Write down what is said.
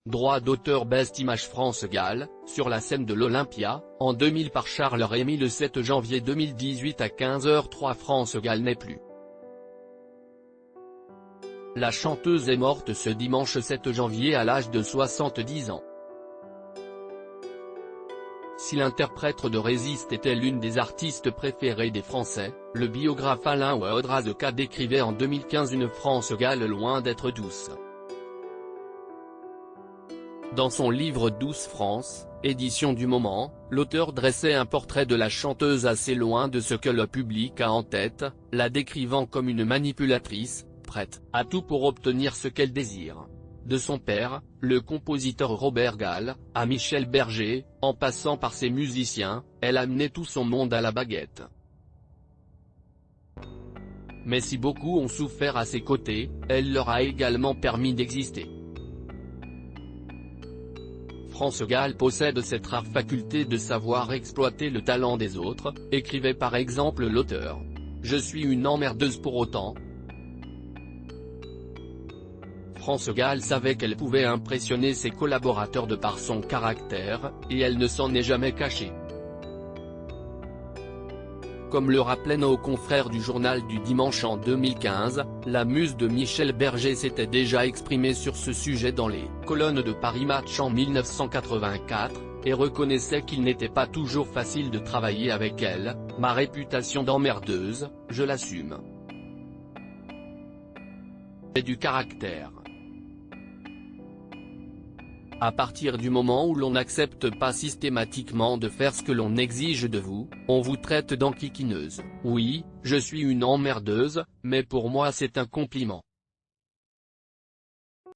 Droit d'auteur Best Image France Gall, sur la scène de l'Olympia, en 2000 par Charles Rémy le 7 janvier 2018 à 15h03 France Gall n'est plus. La chanteuse est morte ce dimanche 7 janvier à l'âge de 70 ans. Si l'interprète de Résiste était l'une des artistes préférées des Français, le biographe Alain Ouadrazeka décrivait en 2015 une France Gall loin d'être douce. Dans son livre Douce France, édition du Moment, l'auteur dressait un portrait de la chanteuse assez loin de ce que le public a en tête, la décrivant comme une manipulatrice, prête à tout pour obtenir ce qu'elle désire. De son père, le compositeur Robert Gall, à Michel Berger, en passant par ses musiciens, elle amenait tout son monde à la baguette. Mais si beaucoup ont souffert à ses côtés, elle leur a également permis d'exister. France Gall possède cette rare faculté de savoir exploiter le talent des autres, écrivait par exemple l'auteur. Je suis une emmerdeuse pour autant. France Gall savait qu'elle pouvait impressionner ses collaborateurs de par son caractère, et elle ne s'en est jamais cachée. Comme le rappelaient nos confrères du Journal du Dimanche en 2015, la muse de Michel Berger s'était déjà exprimée sur ce sujet dans les colonnes de Paris Match en 1984, et reconnaissait qu'il n'était pas toujours facile de travailler avec elle. Ma réputation d'emmerdeuse, je l'assume. Et du caractère. À partir du moment où l'on n'accepte pas systématiquement de faire ce que l'on exige de vous, on vous traite d'enquiquineuse. Oui, je suis une emmerdeuse, mais pour moi c'est un compliment.